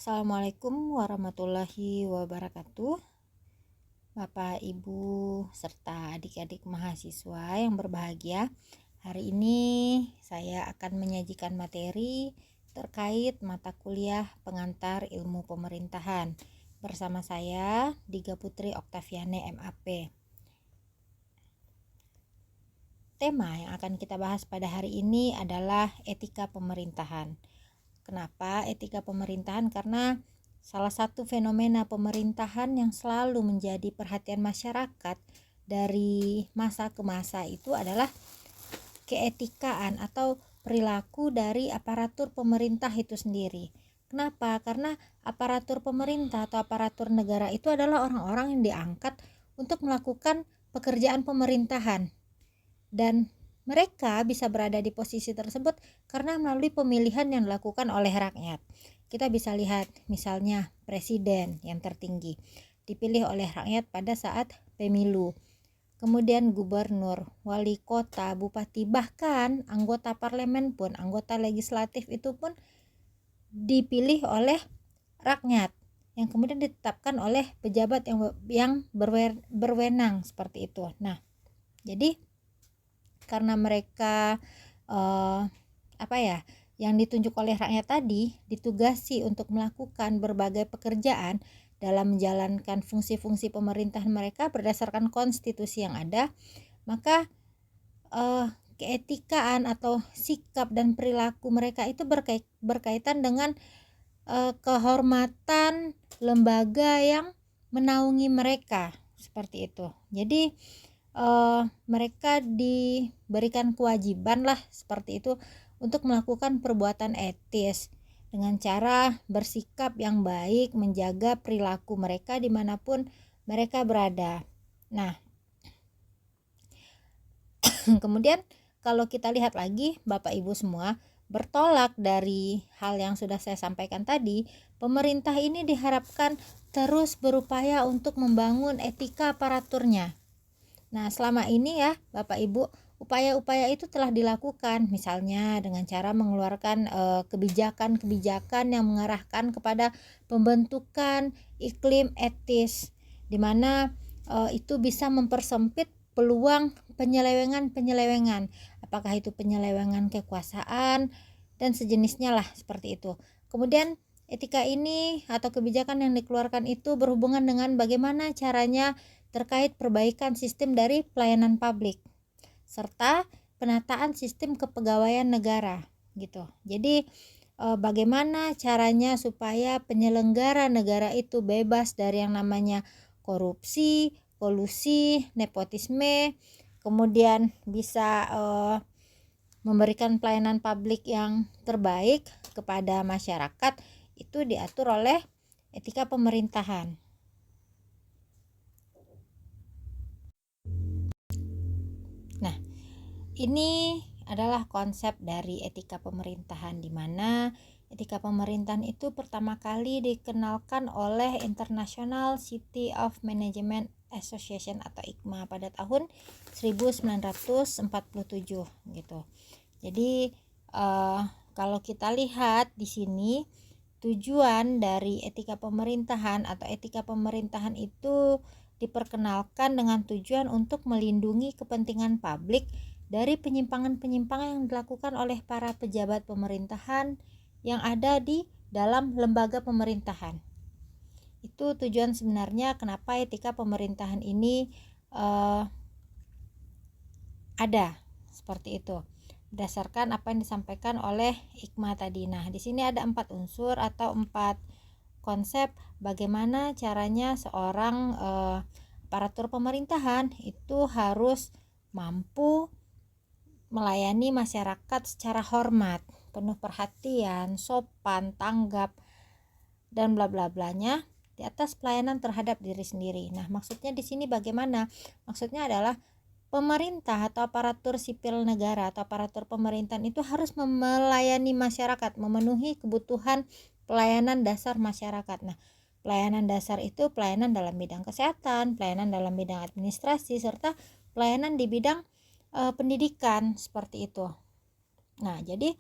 Assalamualaikum warahmatullahi wabarakatuh. Bapak, Ibu, serta adik-adik mahasiswa yang berbahagia. Hari ini saya akan menyajikan materi terkait mata kuliah pengantar ilmu pemerintahan bersama saya Diga Putri Oktaviane MAP. Tema yang akan kita bahas pada hari ini adalah etika pemerintahan. Kenapa etika pemerintahan? Karena salah satu fenomena pemerintahan yang selalu menjadi perhatian masyarakat dari masa ke masa itu adalah keetikaan atau perilaku dari aparatur pemerintah itu sendiri. Kenapa? Karena aparatur pemerintah atau aparatur negara itu adalah orang-orang yang diangkat untuk melakukan pekerjaan pemerintahan, dan mereka bisa berada di posisi tersebut karena melalui pemilihan yang dilakukan oleh rakyat. Kita bisa lihat misalnya presiden yang tertinggi dipilih oleh rakyat pada saat pemilu. Kemudian gubernur, wali kota, bupati, bahkan anggota parlemen pun, anggota legislatif itu pun dipilih oleh rakyat yang kemudian ditetapkan oleh pejabat yang berwenang seperti itu. Nah, jadi karena mereka yang ditunjuk oleh rakyat tadi ditugasi untuk melakukan berbagai pekerjaan dalam menjalankan fungsi-fungsi pemerintahan mereka berdasarkan konstitusi yang ada, maka keetikaan atau sikap dan perilaku mereka itu berkaitan dengan kehormatan lembaga yang menaungi mereka, seperti itu. Jadi mereka diberikan kewajiban lah seperti itu untuk melakukan perbuatan etis dengan cara bersikap yang baik, menjaga perilaku mereka dimanapun mereka berada. Nah, kemudian kalau kita lihat lagi Bapak Ibu semua, bertolak dari hal yang sudah saya sampaikan tadi, pemerintah ini diharapkan terus berupaya untuk membangun etika aparaturnya. Nah, selama ini ya Bapak Ibu, upaya-upaya itu telah dilakukan, misalnya dengan cara mengeluarkan kebijakan-kebijakan yang mengarahkan kepada pembentukan iklim etis, di mana itu bisa mempersempit peluang penyelewengan, apakah itu penyelewengan kekuasaan dan sejenisnya lah seperti itu. Kemudian etika ini atau kebijakan yang dikeluarkan itu berhubungan dengan bagaimana caranya terkait perbaikan sistem dari pelayanan publik serta penataan sistem kepegawaian negara gitu. Jadi bagaimana caranya supaya penyelenggara negara itu bebas dari yang namanya korupsi, kolusi, nepotisme, kemudian bisa memberikan pelayanan publik yang terbaik kepada masyarakat, itu diatur oleh etika pemerintahan. Nah, ini adalah konsep dari etika pemerintahan, di mana etika pemerintahan itu pertama kali dikenalkan oleh International City of Management Association atau ICMA pada tahun 1947 gitu. Jadi kalau kita lihat di sini, tujuan dari etika pemerintahan atau etika pemerintahan itu diperkenalkan dengan tujuan untuk melindungi kepentingan publik dari penyimpangan-penyimpangan yang dilakukan oleh para pejabat pemerintahan yang ada di dalam lembaga pemerintahan. Itu tujuan sebenarnya kenapa etika pemerintahan ini ada seperti itu, berdasarkan apa yang disampaikan oleh ICMA tadi. Nah, di sini ada 4 unsur atau 4 konsep bagaimana caranya seorang aparatur pemerintahan itu harus mampu melayani masyarakat secara hormat, penuh perhatian, sopan, tanggap, dan bla bla blanya di atas pelayanan terhadap diri sendiri. Nah, maksudnya di sini bagaimana? Maksudnya adalah pemerintah atau aparatur sipil negara atau aparatur pemerintahan itu harus melayani masyarakat, memenuhi kebutuhan pelayanan dasar masyarakat. Nah, pelayanan dasar itu pelayanan dalam bidang kesehatan, pelayanan dalam bidang administrasi, serta pelayanan di bidang pendidikan seperti itu. Nah, jadi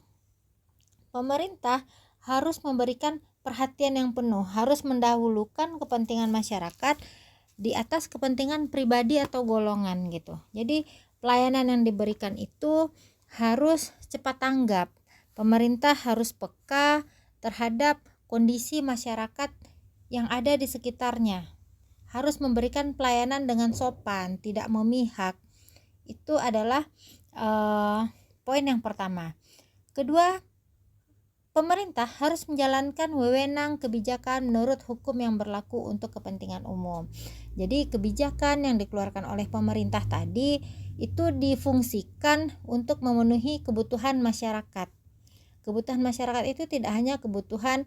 pemerintah harus memberikan perhatian yang penuh, harus mendahulukan kepentingan masyarakat di atas kepentingan pribadi atau golongan gitu. Jadi pelayanan yang diberikan itu harus cepat tanggap. Pemerintah harus peka terhadap kondisi masyarakat yang ada di sekitarnya. Harus memberikan pelayanan dengan sopan, tidak memihak. Itu adalah poin yang pertama. Kedua, pemerintah harus menjalankan wewenang kebijakan menurut hukum yang berlaku untuk kepentingan umum. Jadi kebijakan yang dikeluarkan oleh pemerintah tadi itu difungsikan untuk memenuhi kebutuhan masyarakat. Kebutuhan masyarakat itu tidak hanya kebutuhan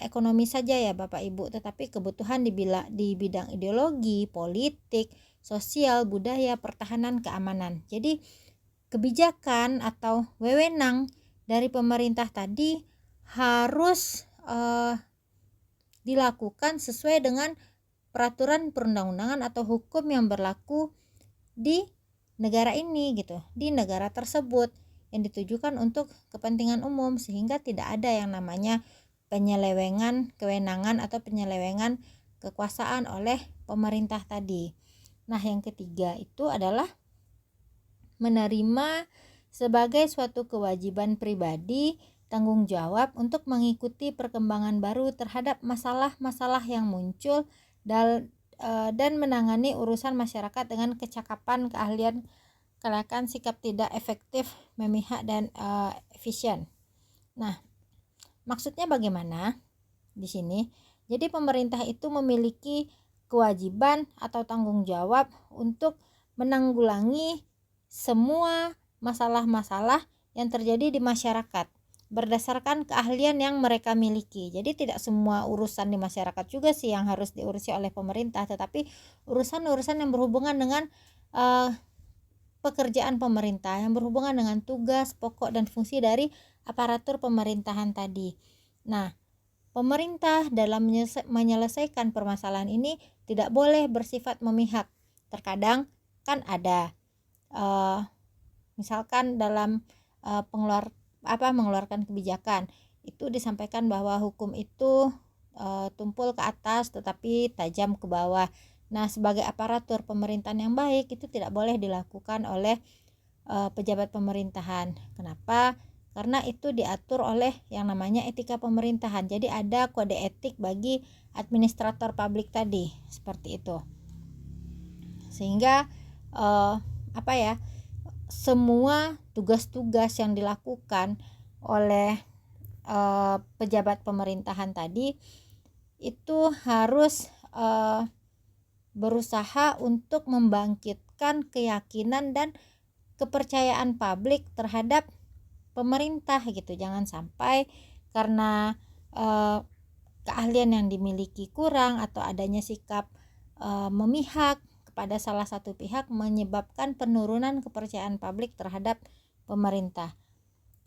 ekonomi saja ya Bapak Ibu, tetapi kebutuhan di bidang ideologi, politik, sosial, budaya, pertahanan, keamanan. Jadi kebijakan atau wewenang dari pemerintah tadi harus dilakukan sesuai dengan peraturan perundang-undangan atau hukum yang berlaku di negara ini gitu, di negara tersebut, yang ditujukan untuk kepentingan umum, sehingga tidak ada yang namanya penyelewengan kewenangan atau penyelewengan kekuasaan oleh pemerintah tadi. Nah, yang ketiga itu adalah menerima sebagai suatu kewajiban pribadi tanggung jawab untuk mengikuti perkembangan baru terhadap masalah-masalah yang muncul dan menangani urusan masyarakat dengan kecakapan, keahlian, kelayakan, sikap tidak efektif, memihak, dan efisien. Nah, maksudnya bagaimana di sini? Jadi pemerintah itu memiliki kewajiban atau tanggung jawab untuk menanggulangi semua masalah-masalah yang terjadi di masyarakat berdasarkan keahlian yang mereka miliki. Jadi tidak semua urusan di masyarakat juga sih yang harus diurusi oleh pemerintah, tetapi urusan-urusan yang berhubungan dengan pekerjaan pemerintah, yang berhubungan dengan tugas, pokok, dan fungsi dari aparatur pemerintahan tadi. Nah, pemerintah dalam menyelesaikan permasalahan ini tidak boleh bersifat memihak. Terkadang kan ada misalkan dalam mengeluarkan kebijakan itu disampaikan bahwa hukum itu tumpul ke atas tetapi tajam ke bawah. Nah, sebagai aparatur pemerintahan yang baik itu tidak boleh dilakukan oleh pejabat pemerintahan. Kenapa? Karena itu diatur oleh yang namanya etika pemerintahan. Jadi ada kode etik bagi administrator publik tadi, seperti itu. Sehingga semua tugas-tugas yang dilakukan oleh pejabat pemerintahan tadi itu harus berusaha untuk membangkitkan keyakinan dan kepercayaan publik terhadap pemerintah gitu. Jangan sampai karena keahlian yang dimiliki kurang atau adanya sikap memihak pada salah satu pihak menyebabkan penurunan kepercayaan publik terhadap pemerintah.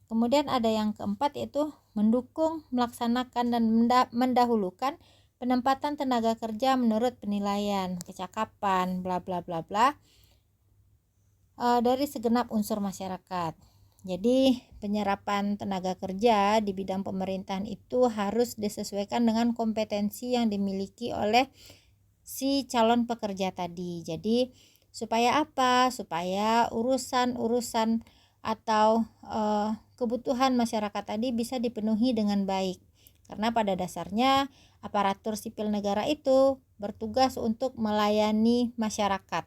Kemudian ada yang keempat, yaitu mendukung, melaksanakan, dan mendahulukan penempatan tenaga kerja menurut penilaian, kecakapan, bla bla bla bla dari segenap unsur masyarakat. Jadi penyerapan tenaga kerja di bidang pemerintahan itu harus disesuaikan dengan kompetensi yang dimiliki oleh si calon pekerja tadi. Jadi supaya apa? Supaya urusan-urusan atau kebutuhan masyarakat tadi bisa dipenuhi dengan baik. Karena pada dasarnya aparatur sipil negara itu bertugas untuk melayani masyarakat.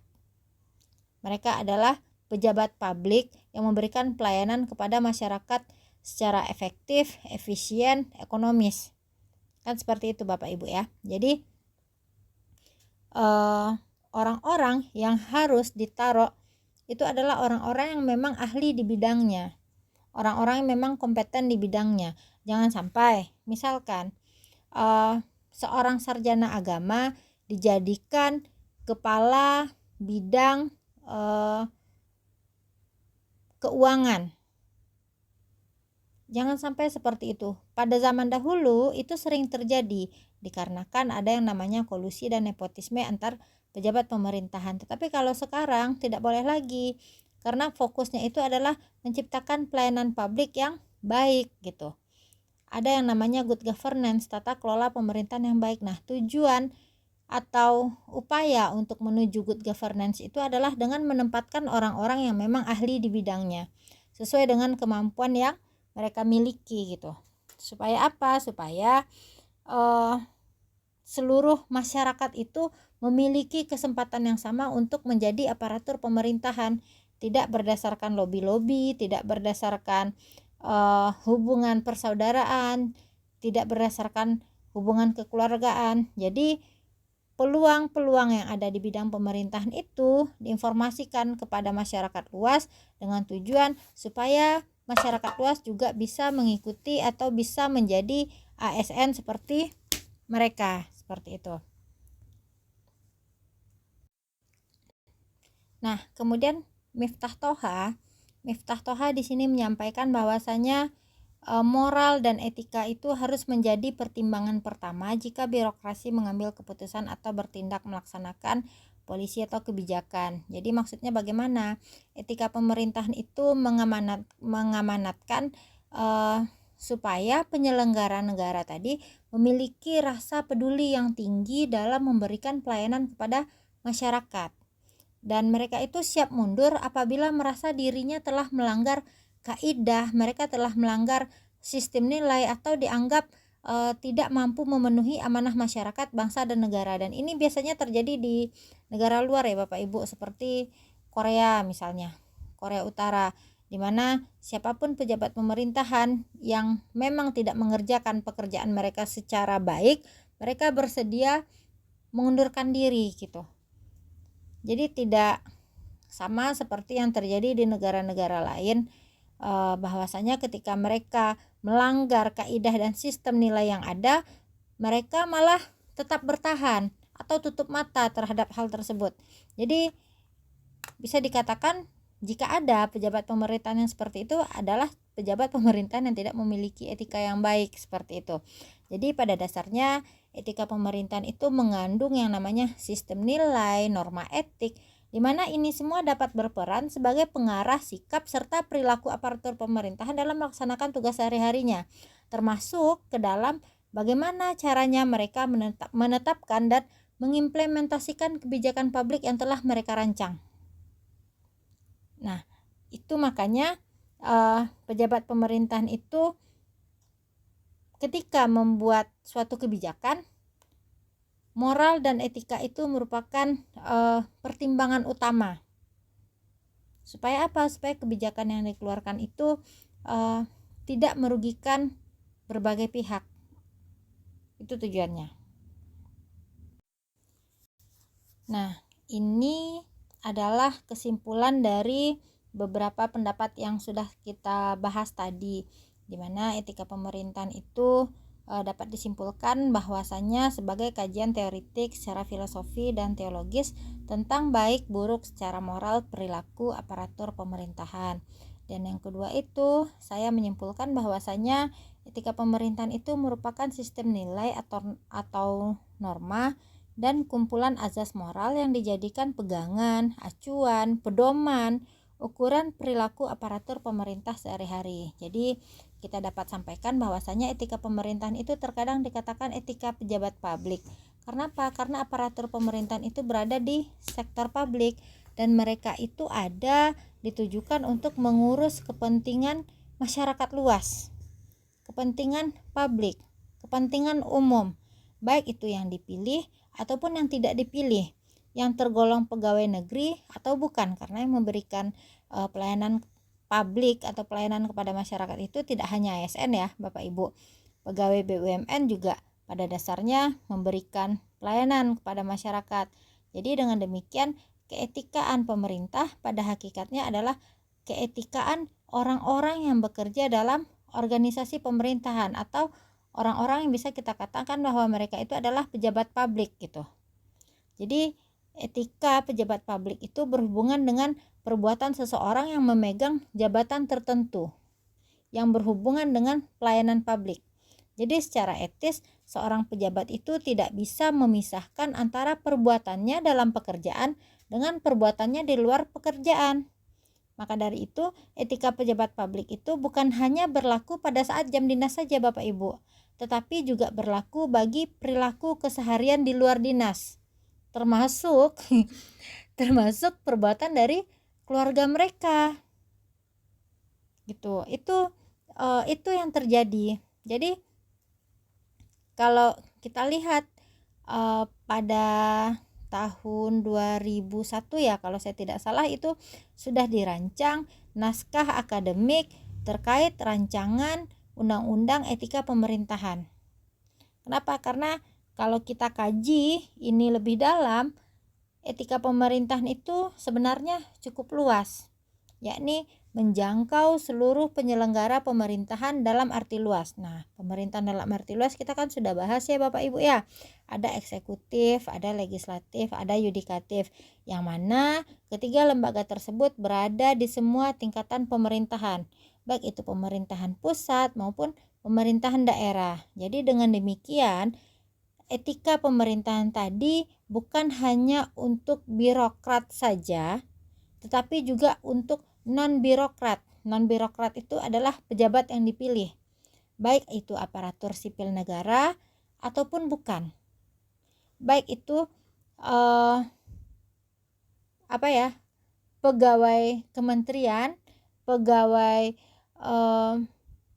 Mereka adalah pejabat publik yang memberikan pelayanan kepada masyarakat secara efektif, efisien, ekonomis. Kan seperti itu Bapak Ibu ya. Jadi orang-orang yang harus ditaruh itu adalah orang-orang yang memang ahli di bidangnya, orang-orang yang memang kompeten di bidangnya. Jangan sampai misalkan seorang sarjana agama dijadikan kepala bidang keuangan. Jangan sampai seperti itu. Pada zaman dahulu itu sering terjadi dikarenakan ada yang namanya kolusi dan nepotisme antar pejabat pemerintahan. Tetapi kalau sekarang tidak boleh lagi, karena fokusnya itu adalah menciptakan pelayanan publik yang baik gitu. ada yang namanya good governance, tata kelola pemerintahan yang baik. Nah, tujuan atau upaya untuk menuju good governance itu adalah dengan menempatkan orang-orang yang memang ahli di bidangnya sesuai dengan kemampuan yang mereka miliki gitu. Supaya apa? Supaya seluruh masyarakat itu memiliki kesempatan yang sama untuk menjadi aparatur pemerintahan, tidak berdasarkan lobby-lobby, tidak berdasarkan hubungan persaudaraan, tidak berdasarkan hubungan kekeluargaan. Jadi peluang-peluang yang ada di bidang pemerintahan itu diinformasikan kepada masyarakat luas dengan tujuan supaya masyarakat luas juga bisa mengikuti atau bisa menjadi ASN seperti mereka, seperti itu. Nah, kemudian Miftah Toha di sini menyampaikan bahwasanya moral dan etika itu harus menjadi pertimbangan pertama jika birokrasi mengambil keputusan atau bertindak melaksanakan polisi atau kebijakan. Jadi maksudnya bagaimana? Etika pemerintahan itu mengamanatkan supaya penyelenggara negara tadi memiliki rasa peduli yang tinggi dalam memberikan pelayanan kepada masyarakat. Dan mereka itu siap mundur apabila merasa dirinya telah melanggar kaidah, mereka telah melanggar sistem nilai atau dianggap tidak mampu memenuhi amanah masyarakat, bangsa dan negara. Dan ini biasanya terjadi di negara luar ya Bapak Ibu, seperti Korea misalnya, Korea Utara, di mana siapapun pejabat pemerintahan yang memang tidak mengerjakan pekerjaan mereka secara baik, mereka bersedia mengundurkan diri gitu. Jadi tidak sama seperti yang terjadi di negara-negara lain, bahwasanya ketika mereka melanggar kaidah dan sistem nilai yang ada, mereka malah tetap bertahan atau tutup mata terhadap hal tersebut. Jadi bisa dikatakan jika ada pejabat pemerintahan yang seperti itu adalah pejabat pemerintahan yang tidak memiliki etika yang baik, seperti itu. Jadi pada dasarnya etika pemerintahan itu mengandung yang namanya sistem nilai, norma etik, di mana ini semua dapat berperan sebagai pengarah sikap serta perilaku aparatur pemerintahan dalam melaksanakan tugas sehari-harinya, termasuk ke dalam bagaimana caranya mereka menetapkan dan mengimplementasikan kebijakan publik yang telah mereka rancang. Nah, itu makanya pejabat pemerintahan itu ketika membuat suatu kebijakan, moral dan etika itu merupakan pertimbangan utama. Supaya apa? Supaya kebijakan yang dikeluarkan itu tidak merugikan berbagai pihak. Itu tujuannya. Nah, ini adalah kesimpulan dari beberapa pendapat yang sudah kita bahas tadi, di mana etika pemerintahan itu dapat disimpulkan bahwasanya sebagai kajian teoritik secara filosofi dan teologis tentang baik buruk secara moral perilaku aparatur pemerintahan. Dan yang kedua itu saya menyimpulkan bahwasanya etika pemerintahan itu merupakan sistem nilai atau norma dan kumpulan azas moral yang dijadikan pegangan, acuan, pedoman, ukuran perilaku aparatur pemerintah sehari-hari. Jadi kita dapat sampaikan bahwasanya etika pemerintahan itu terkadang dikatakan etika pejabat publik. Karena apa? Karena aparatur pemerintahan itu berada di sektor publik dan mereka itu ada ditujukan untuk mengurus kepentingan masyarakat luas, kepentingan publik, kepentingan umum, baik itu yang dipilih ataupun yang tidak dipilih, yang tergolong pegawai negeri atau bukan, karena yang memberikan pelayanan publik atau pelayanan kepada masyarakat itu tidak hanya ASN ya Bapak Ibu, pegawai BUMN juga pada dasarnya memberikan pelayanan kepada masyarakat. Jadi dengan demikian keetikaan pemerintah pada hakikatnya adalah keetikaan orang-orang yang bekerja dalam organisasi pemerintahan atau orang-orang yang bisa kita katakan bahwa mereka itu adalah pejabat publik gitu. Jadi etika pejabat publik itu berhubungan dengan perbuatan seseorang yang memegang jabatan tertentu yang berhubungan dengan pelayanan publik. Jadi secara etis seorang pejabat itu tidak bisa memisahkan antara perbuatannya dalam pekerjaan dengan perbuatannya di luar pekerjaan. Maka dari itu, etika pejabat publik itu bukan hanya berlaku pada saat jam dinas saja Bapak Ibu, tetapi juga berlaku bagi perilaku keseharian di luar dinas, termasuk termasuk perbuatan dari keluarga mereka. Gitu. Itu yang terjadi. Jadi kalau kita lihat pada tahun 2001 ya kalau saya tidak salah, itu sudah dirancang naskah akademik terkait rancangan undang-undang etika pemerintahan. Kenapa? Karena kalau kita kaji ini lebih dalam, etika pemerintahan itu sebenarnya cukup luas, yakni menjangkau seluruh penyelenggara pemerintahan dalam arti luas. Nah, pemerintahan dalam arti luas kita kan sudah bahas ya Bapak Ibu ya. Ada eksekutif, ada legislatif, ada yudikatif. Yang mana ketiga lembaga tersebut berada di semua tingkatan pemerintahan, baik itu pemerintahan pusat maupun pemerintahan daerah. Jadi dengan demikian, etika pemerintahan tadi bukan hanya untuk birokrat saja, tetapi juga untuk non-birokrat. Non-birokrat itu adalah pejabat yang dipilih, baik itu aparatur sipil negara ataupun bukan. Baik itu pegawai kementerian, pegawai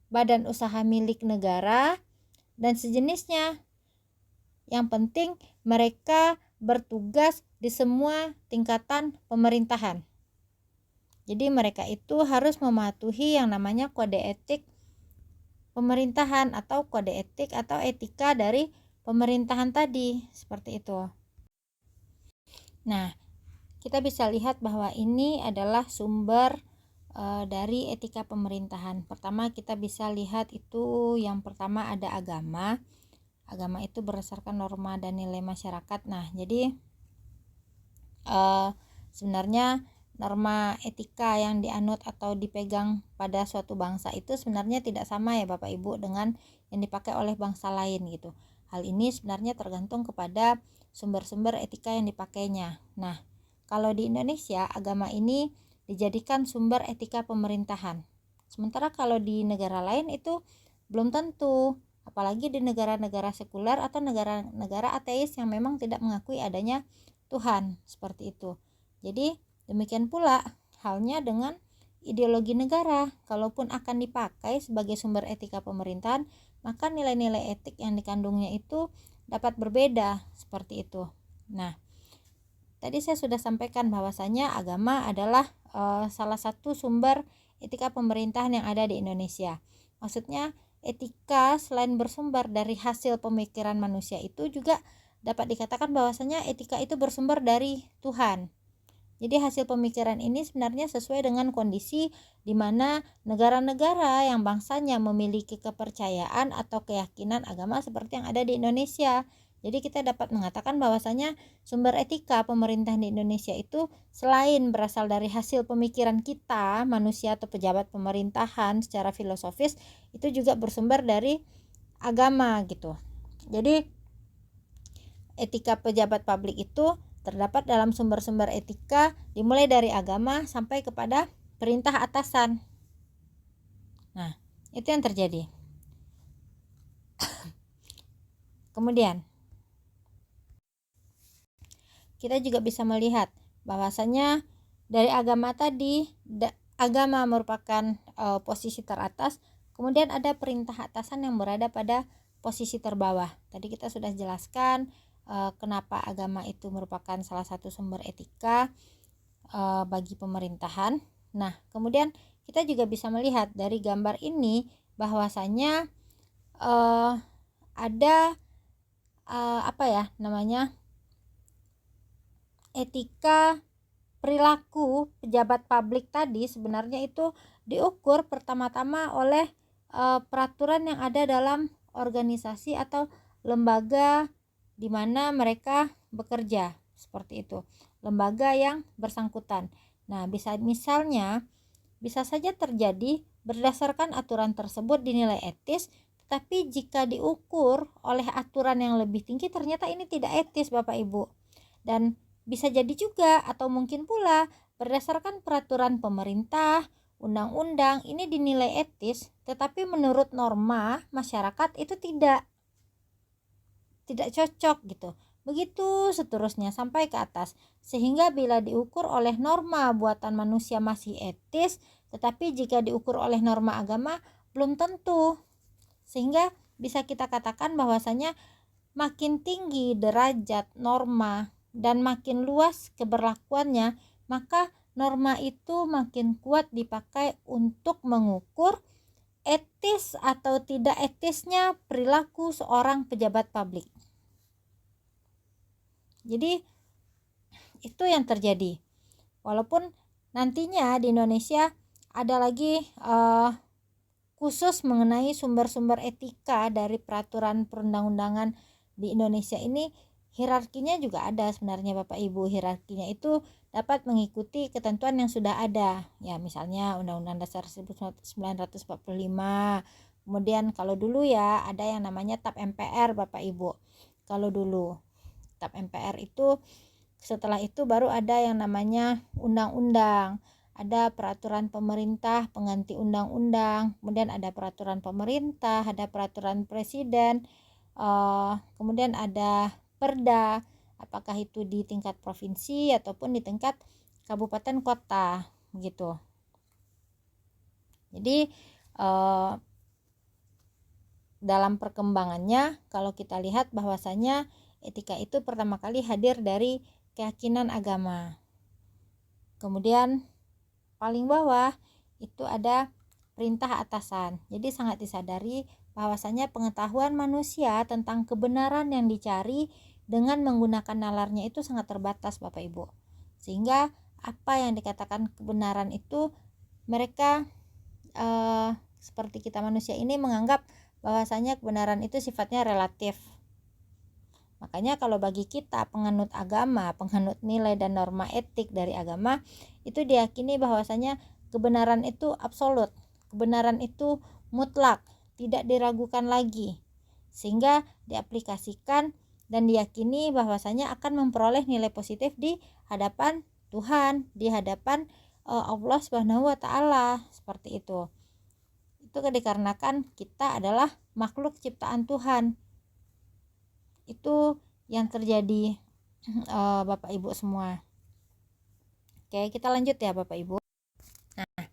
badan usaha milik negara dan sejenisnya. Yang penting mereka bertugas di semua tingkatan pemerintahan. Jadi mereka itu harus mematuhi yang namanya kode etik pemerintahan atau kode etik atau etika dari pemerintahan tadi, seperti itu. Nah, kita bisa lihat bahwa ini adalah sumber dari etika pemerintahan. Pertama kita bisa lihat itu, yang pertama ada agama. Agama itu berdasarkan norma dan nilai masyarakat. Nah, jadi sebenarnya norma etika yang dianut atau dipegang pada suatu bangsa itu sebenarnya tidak sama ya Bapak Ibu dengan yang dipakai oleh bangsa lain gitu. Hal ini sebenarnya tergantung kepada sumber-sumber etika yang dipakainya. Nah, kalau di Indonesia agama ini dijadikan sumber etika pemerintahan. Sementara kalau di negara lain itu belum tentu, apalagi di negara-negara sekuler atau negara-negara ateis yang memang tidak mengakui adanya Tuhan, seperti itu. Jadi demikian pula halnya dengan ideologi negara. Kalaupun akan dipakai sebagai sumber etika pemerintahan, maka nilai-nilai etik yang dikandungnya itu dapat berbeda, seperti itu. Nah, tadi saya sudah sampaikan bahwasanya agama adalah salah satu sumber etika pemerintahan yang ada di Indonesia. Maksudnya etika selain bersumber dari hasil pemikiran manusia itu juga dapat dikatakan bahwasanya etika itu bersumber dari Tuhan. Jadi hasil pemikiran ini sebenarnya sesuai dengan kondisi di mana negara-negara yang bangsanya memiliki kepercayaan atau keyakinan agama seperti yang ada di Indonesia. Jadi kita dapat mengatakan bahwasanya sumber etika pemerintahan di Indonesia itu selain berasal dari hasil pemikiran kita, manusia atau pejabat pemerintahan secara filosofis, itu juga bersumber dari agama gitu. Jadi etika pejabat publik itu terdapat dalam sumber-sumber etika dimulai dari agama sampai kepada perintah atasan. Nah, itu yang terjadi. Kemudian kita juga bisa melihat bahwasanya dari agama tadi, agama merupakan posisi teratas, kemudian ada perintah atasan yang berada pada posisi terbawah. Tadi kita sudah jelaskan kenapa agama itu merupakan salah satu sumber etika bagi pemerintahan. Nah, kemudian kita juga bisa melihat dari gambar ini bahwasanya ada etika perilaku pejabat publik tadi sebenarnya itu diukur pertama-tama oleh peraturan yang ada dalam organisasi atau lembaga di mana mereka bekerja, seperti itu, lembaga yang bersangkutan. Nah, bisa saja terjadi berdasarkan aturan tersebut dinilai etis, tetapi jika diukur oleh aturan yang lebih tinggi ternyata ini tidak etis Bapak Ibu. Dan bisa jadi juga atau mungkin pula berdasarkan peraturan pemerintah, undang-undang ini dinilai etis, tetapi menurut norma masyarakat itu tidak cocok gitu. Begitu seterusnya sampai ke atas. Sehingga bila diukur oleh norma buatan manusia masih etis, tetapi jika diukur oleh norma agama belum tentu. Sehingga bisa kita katakan bahwasanya makin tinggi derajat norma dan makin luas keberlakuannya, maka norma itu makin kuat dipakai untuk mengukur etis atau tidak etisnya perilaku seorang pejabat publik. Jadi itu yang terjadi. Walaupun nantinya di Indonesia ada lagi khusus mengenai sumber-sumber etika dari peraturan perundang-undangan di Indonesia ini, hierarkinya juga ada sebenarnya Bapak Ibu. Hierarkinya itu dapat mengikuti ketentuan yang sudah ada. Ya, misalnya Undang-Undang Dasar 1945. Kemudian kalau dulu ya ada yang namanya TAP MPR Bapak Ibu. Kalau dulu TAP MPR itu, setelah itu baru ada yang namanya undang-undang. Ada peraturan pemerintah pengganti undang-undang, kemudian ada peraturan pemerintah, ada peraturan presiden, kemudian ada perda, apakah itu di tingkat provinsi ataupun di tingkat kabupaten kota gitu. Jadi dalam perkembangannya kalau kita lihat bahwasanya etika itu pertama kali hadir dari keyakinan agama. Kemudian paling bawah itu ada perintah atasan. Jadi sangat disadari bahwasanya pengetahuan manusia tentang kebenaran yang dicari dengan menggunakan nalarnya itu sangat terbatas Bapak Ibu. Sehingga apa yang dikatakan kebenaran itu mereka seperti kita manusia ini menganggap bahwasanya kebenaran itu sifatnya relatif. Makanya kalau bagi kita penganut agama, penganut nilai dan norma etik dari agama, itu diyakini bahwasanya kebenaran itu absolut, kebenaran itu mutlak, tidak diragukan lagi, sehingga diaplikasikan dan diyakini bahwasanya akan memperoleh nilai positif di hadapan Tuhan, di hadapan Allah Subhanahu wa taala, seperti itu. Itu dikarenakan kita adalah makhluk ciptaan Tuhan. Itu yang terjadi Bapak Ibu semua. Oke, kita lanjut ya Bapak Ibu. Nah,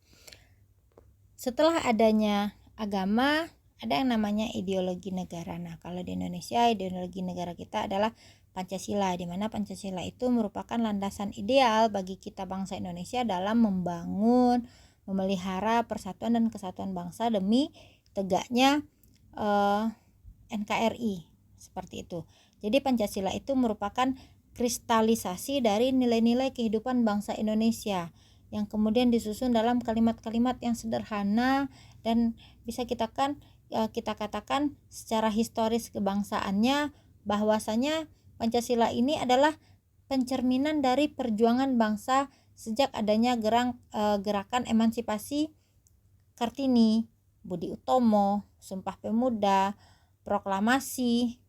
setelah adanya agama, ada yang namanya ideologi negara. Nah, kalau di Indonesia ideologi negara kita adalah Pancasila, di mana Pancasila itu merupakan landasan ideal bagi kita bangsa Indonesia dalam membangun, memelihara persatuan dan kesatuan bangsa demi tegaknya NKRI. Seperti itu. Jadi Pancasila itu merupakan kristalisasi dari nilai-nilai kehidupan bangsa Indonesia yang kemudian disusun dalam kalimat-kalimat yang sederhana dan bisa kita katakan secara historis kebangsaannya bahwasanya Pancasila ini adalah pencerminan dari perjuangan bangsa sejak adanya gerakan emansipasi Kartini, Budi Utomo, Sumpah Pemuda, proklamasi.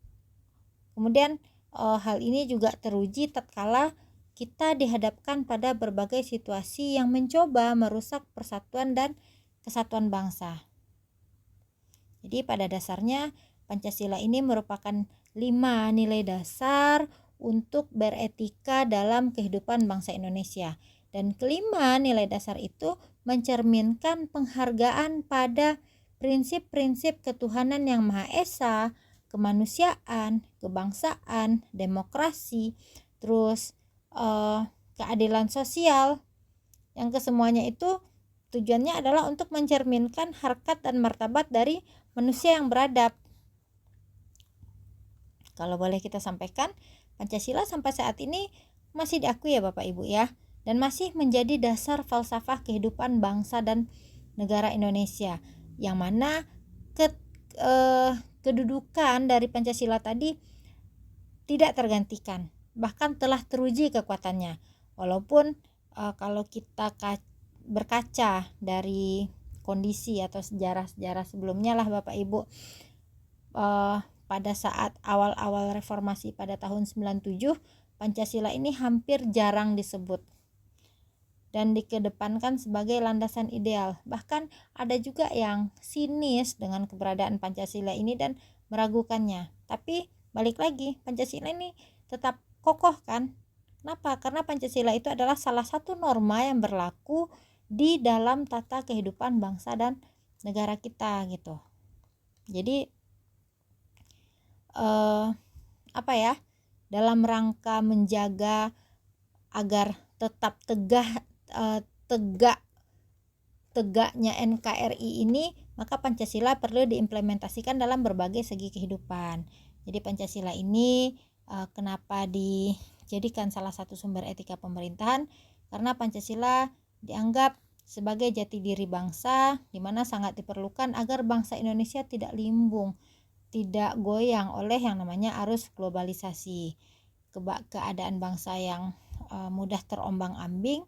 Kemudian hal ini juga teruji tatkala kita dihadapkan pada berbagai situasi yang mencoba merusak persatuan dan kesatuan bangsa. Jadi pada dasarnya Pancasila ini merupakan 5 nilai dasar untuk beretika dalam kehidupan bangsa Indonesia. Dan kelima nilai dasar itu mencerminkan penghargaan pada prinsip-prinsip ketuhanan yang Maha Esa, kemanusiaan, kebangsaan, demokrasi, terus keadilan sosial, yang kesemuanya itu tujuannya adalah untuk mencerminkan harkat dan martabat dari manusia yang beradab. Kalau boleh kita sampaikan, Pancasila sampai saat ini masih diakui ya Bapak Ibu ya, dan masih menjadi dasar falsafah kehidupan bangsa dan negara Indonesia, yang mana kedudukan dari Pancasila tadi tidak tergantikan, bahkan telah teruji kekuatannya. Walaupun kalau kita berkaca dari kondisi atau sejarah-sejarah sebelumnya lah Bapak Ibu, pada saat awal-awal reformasi pada tahun 97, Pancasila ini hampir jarang disebut. dan dikedepankan sebagai landasan ideal. Bahkan ada juga yang sinis dengan keberadaan Pancasila ini dan meragukannya. Tapi balik lagi, Pancasila ini tetap kokoh kan? Kenapa? Karena Pancasila itu adalah salah satu norma yang berlaku di dalam tata kehidupan bangsa dan negara kita gitu. Jadi dalam rangka menjaga agar tetap tegaknya NKRI ini, maka Pancasila perlu diimplementasikan dalam berbagai segi kehidupan. Jadi Pancasila ini kenapa dijadikan salah satu sumber etika pemerintahan? Karena Pancasila dianggap sebagai jati diri bangsa, di mana sangat diperlukan agar bangsa Indonesia tidak limbung, tidak goyang oleh yang namanya arus globalisasi. Keadaan bangsa yang mudah terombang-ambing,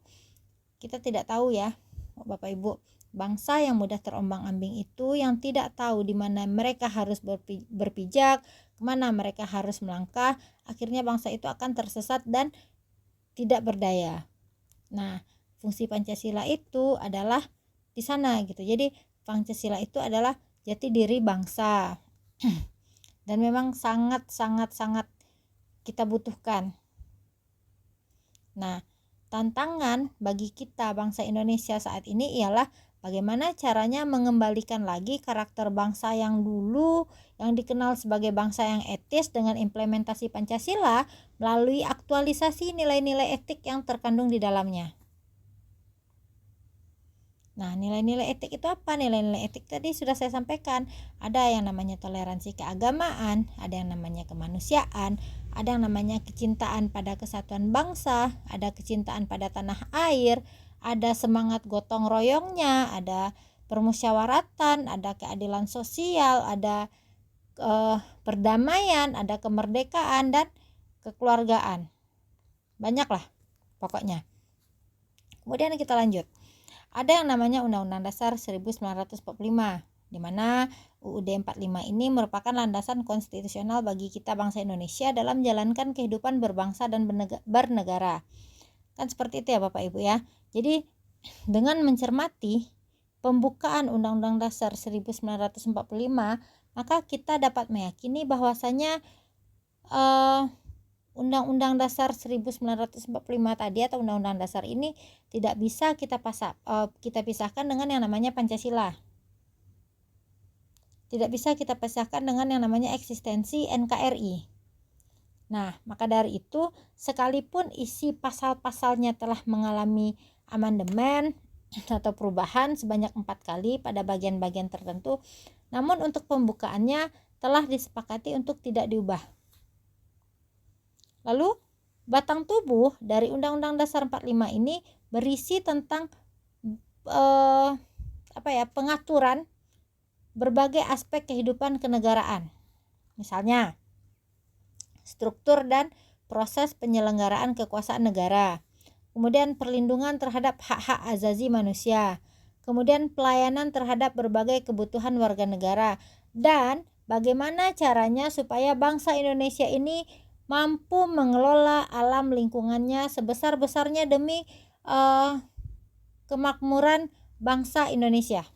kita tidak tahu ya Bapak Ibu, bangsa yang mudah terombang-ambing itu yang tidak tahu di mana mereka harus berpijak, kemana mereka harus melangkah, akhirnya bangsa itu akan tersesat dan tidak berdaya. Nah, fungsi Pancasila itu adalah di sana gitu. Jadi Pancasila itu adalah jati diri bangsa dan memang sangat kita butuhkan. Nah, tantangan bagi kita bangsa Indonesia saat ini ialah bagaimana caranya mengembalikan lagi karakter bangsa yang dulu, yang dikenal sebagai bangsa yang etis, dengan implementasi Pancasila melalui aktualisasi nilai-nilai etik yang terkandung di dalamnya. Nah, nilai-nilai etik itu apa? Nilai-nilai etik tadi sudah saya sampaikan. Ada yang namanya toleransi keagamaan, ada yang namanya kemanusiaan, ada yang namanya kecintaan pada kesatuan bangsa, ada kecintaan pada tanah air, ada semangat gotong royongnya, ada permusyawaratan, ada keadilan sosial, ada perdamaian, ada kemerdekaan dan kekeluargaan. Banyaklah pokoknya. Kemudian kita lanjut. Ada yang namanya Undang-Undang Dasar 1945, di mana UUD 45 ini merupakan landasan konstitusional bagi kita bangsa Indonesia dalam menjalankan kehidupan berbangsa dan bernegara. Kan seperti itu ya Bapak Ibu ya. Jadi dengan mencermati pembukaan Undang-Undang Dasar 1945, maka kita dapat meyakini bahwasanya Undang-Undang Dasar 1945 tadi atau Undang-Undang Dasar ini tidak bisa kita pisahkan dengan yang namanya Pancasila. Tidak bisa kita pisahkan dengan yang namanya eksistensi NKRI. Nah, maka dari itu, sekalipun isi pasal-pasalnya telah mengalami amandemen atau perubahan sebanyak 4 kali pada bagian-bagian tertentu, namun untuk pembukaannya telah disepakati untuk tidak diubah. Lalu batang tubuh dari Undang-Undang Dasar 45 ini berisi tentang pengaturan berbagai aspek kehidupan kenegaraan. Misalnya, struktur dan proses penyelenggaraan kekuasaan negara. Kemudian perlindungan terhadap hak-hak asasi manusia. Kemudian pelayanan terhadap berbagai kebutuhan warga negara, dan bagaimana caranya supaya bangsa Indonesia ini mampu mengelola alam lingkungannya sebesar-besarnya demi kemakmuran bangsa Indonesia,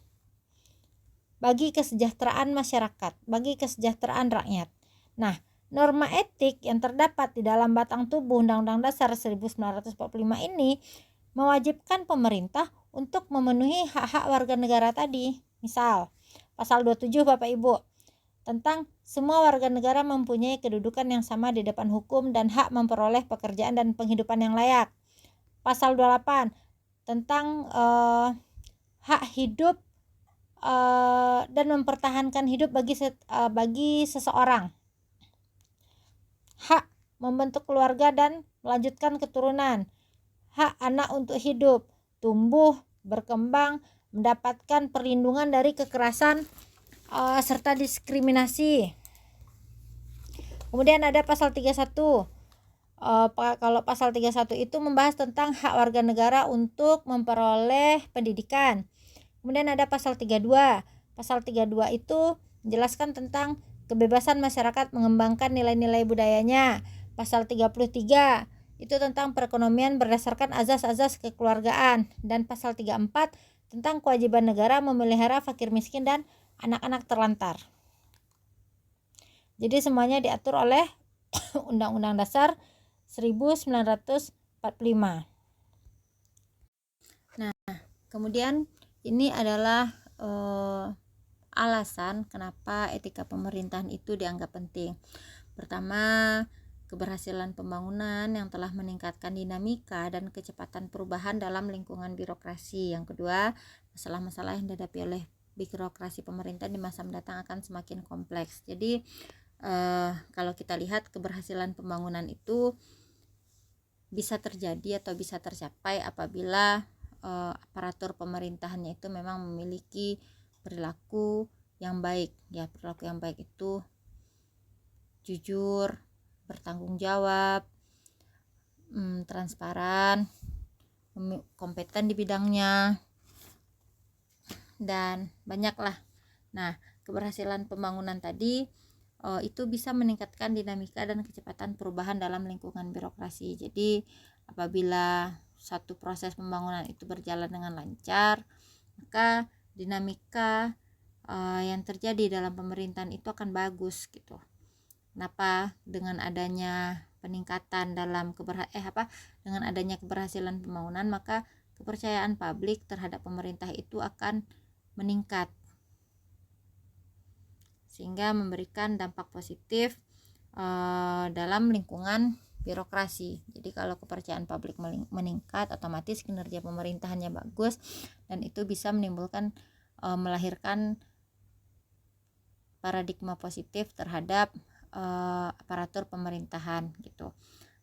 bagi kesejahteraan masyarakat, bagi kesejahteraan rakyat. Nah, norma etik yang terdapat di dalam batang tubuh Undang-Undang Dasar 1945 ini mewajibkan pemerintah untuk memenuhi hak-hak warga negara tadi. Misal, pasal 27 Bapak Ibu, tentang semua warga negara mempunyai kedudukan yang sama di depan hukum dan hak memperoleh pekerjaan dan penghidupan yang layak. Pasal 28 tentang hak hidup dan mempertahankan hidup bagi seseorang. Hak membentuk keluarga dan melanjutkan keturunan. Hak anak untuk hidup, tumbuh, berkembang, mendapatkan perlindungan dari kekerasan serta diskriminasi. Kemudian ada pasal 31. Kalau pasal 31 itu membahas tentang hak warga negara untuk memperoleh pendidikan. Kemudian ada pasal 32. Pasal 32 itu menjelaskan tentang kebebasan masyarakat mengembangkan nilai-nilai budayanya. Pasal 33 itu tentang perekonomian berdasarkan azas-azas kekeluargaan, dan pasal 34 tentang kewajiban negara memelihara fakir miskin dan anak-anak terlantar. Jadi semuanya diatur oleh Undang-Undang Dasar 1945. Nah, kemudian ini adalah alasan kenapa etika pemerintahan itu dianggap penting. Pertama, keberhasilan pembangunan yang telah meningkatkan dinamika dan kecepatan perubahan dalam lingkungan birokrasi. Yang kedua, masalah-masalah yang dihadapi oleh birokrasi pemerintah di masa mendatang akan semakin kompleks. Jadi kalau kita lihat keberhasilan pembangunan itu bisa terjadi atau bisa tercapai apabila aparatur pemerintahannya itu memang memiliki perilaku yang baik. Ya, perilaku yang baik itu jujur, bertanggung jawab, transparan, kompeten di bidangnya, dan banyaklah. Nah, keberhasilan pembangunan tadi itu bisa meningkatkan dinamika dan kecepatan perubahan dalam lingkungan birokrasi. Jadi apabila satu proses pembangunan itu berjalan dengan lancar, maka dinamika yang terjadi dalam pemerintahan itu akan bagus gitu. Kenapa? Dengan adanya peningkatan dalam dengan adanya keberhasilan pembangunan, maka kepercayaan publik terhadap pemerintah itu akan meningkat, sehingga memberikan dampak positif dalam lingkungan birokrasi. Jadi kalau kepercayaan publik meningkat, otomatis kinerja pemerintahannya bagus, dan itu bisa menimbulkan melahirkan paradigma positif terhadap aparatur pemerintahan gitu.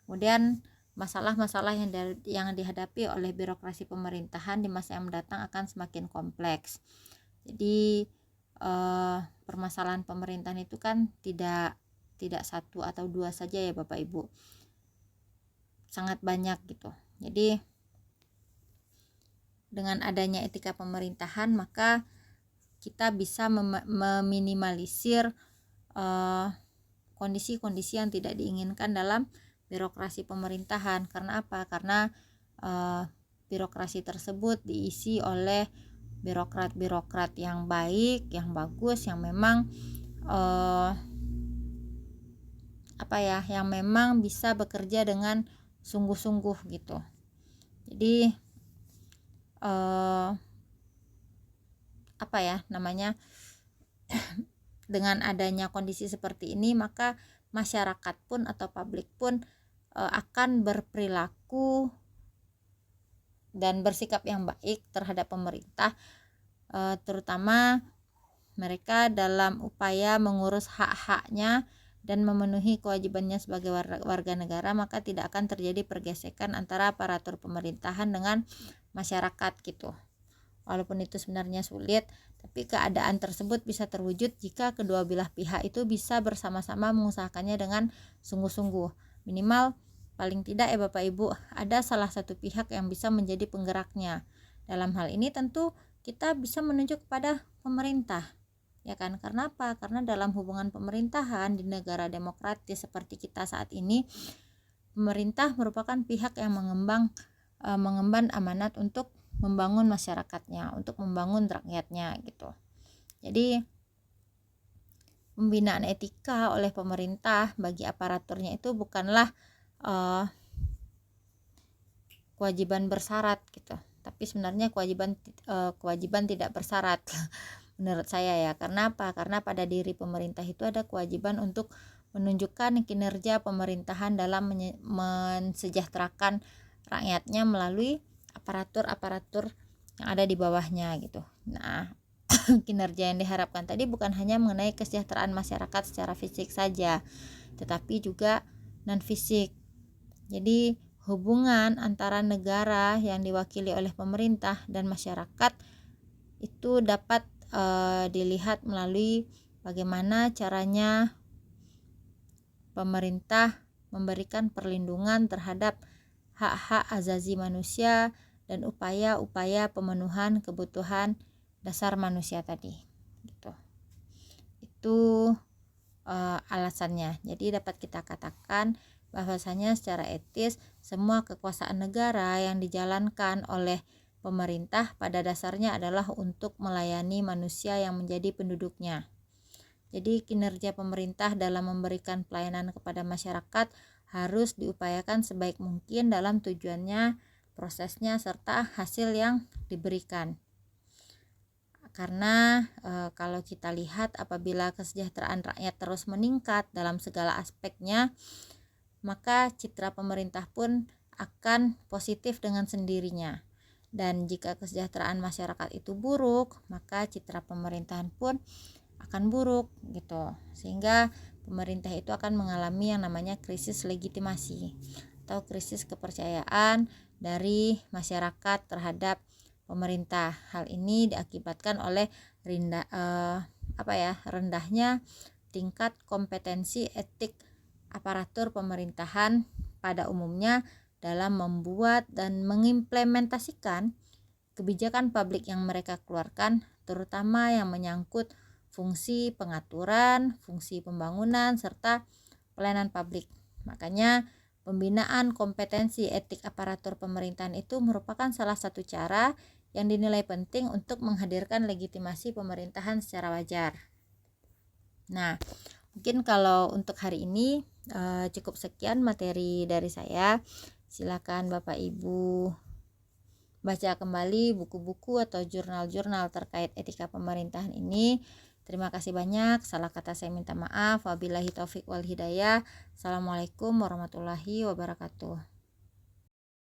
Kemudian masalah-masalah yang dihadapi oleh birokrasi pemerintahan di masa yang mendatang akan semakin kompleks. Jadi permasalahan pemerintahan itu kan tidak satu atau dua saja ya Bapak Ibu, sangat banyak gitu. Jadi dengan adanya etika pemerintahan, maka kita bisa meminimalisir kondisi-kondisi yang tidak diinginkan dalam birokrasi pemerintahan. Karena apa? Karena birokrasi tersebut diisi oleh birokrat-birokrat yang baik, yang bagus, yang memang yang memang bisa bekerja dengan sungguh-sungguh gitu. Jadi dengan adanya kondisi seperti ini, maka masyarakat pun atau publik pun akan berperilaku dan bersikap yang baik terhadap pemerintah, terutama mereka dalam upaya mengurus hak-haknya dan memenuhi kewajibannya sebagai warga negara. Maka tidak akan terjadi pergesekan antara aparatur pemerintahan dengan masyarakat gitu. Walaupun itu sebenarnya sulit, tapi keadaan tersebut bisa terwujud jika kedua belah pihak itu bisa bersama-sama mengusahakannya dengan sungguh-sungguh. Minimal paling tidak ya Bapak Ibu, ada salah satu pihak yang bisa menjadi penggeraknya. Dalam hal ini tentu kita bisa menunjuk kepada pemerintah, ya kan? Karena apa? Karena dalam hubungan pemerintahan di negara demokratis seperti kita saat ini, pemerintah merupakan pihak yang mengemban amanat untuk membangun masyarakatnya, untuk membangun rakyatnya gitu. Jadi pembinaan etika oleh pemerintah bagi aparaturnya itu bukanlah kewajiban bersyarat gitu, tapi sebenarnya kewajiban tidak bersyarat menurut saya ya. Karena apa? Karena pada diri pemerintah itu ada kewajiban untuk menunjukkan kinerja pemerintahan dalam mensejahterakan rakyatnya melalui aparatur-aparatur yang ada di bawahnya gitu. Nah, kinerja yang diharapkan tadi bukan hanya mengenai kesejahteraan masyarakat secara fisik saja, tetapi juga non fisik. Jadi hubungan antara negara yang diwakili oleh pemerintah dan masyarakat itu dapat dilihat melalui bagaimana caranya pemerintah memberikan perlindungan terhadap hak-hak asasi manusia dan upaya-upaya pemenuhan kebutuhan dasar manusia tadi gitu. Itu alasannya. Jadi dapat kita katakan bahwasanya secara etis semua kekuasaan negara yang dijalankan oleh pemerintah pada dasarnya adalah untuk melayani manusia yang menjadi penduduknya. Jadi kinerja pemerintah dalam memberikan pelayanan kepada masyarakat harus diupayakan sebaik mungkin dalam tujuannya, prosesnya, serta hasil yang diberikan. Karena kalau kita lihat apabila kesejahteraan rakyat terus meningkat dalam segala aspeknya, maka citra pemerintah pun akan positif dengan sendirinya. Dan jika kesejahteraan masyarakat itu buruk, maka citra pemerintahan pun akan buruk gitu. Sehingga pemerintah itu akan mengalami yang namanya krisis legitimasi atau krisis kepercayaan dari masyarakat terhadap pemerintah. Hal ini diakibatkan oleh rendahnya tingkat kompetensi etik aparatur pemerintahan pada umumnya dalam membuat dan mengimplementasikan kebijakan publik yang mereka keluarkan, terutama yang menyangkut fungsi pengaturan, fungsi pembangunan, serta pelayanan publik. Makanya pembinaan kompetensi etik aparatur pemerintahan itu merupakan salah satu cara yang dinilai penting untuk menghadirkan legitimasi pemerintahan secara wajar. Nah, mungkin kalau untuk hari ini cukup sekian materi dari saya. Silakan Bapak Ibu baca kembali buku-buku atau jurnal-jurnal terkait etika pemerintahan ini. Terima kasih banyak. Salah kata saya minta maaf. Wabillahi taufik wal hidayah. Assalamualaikum warahmatullahi wabarakatuh.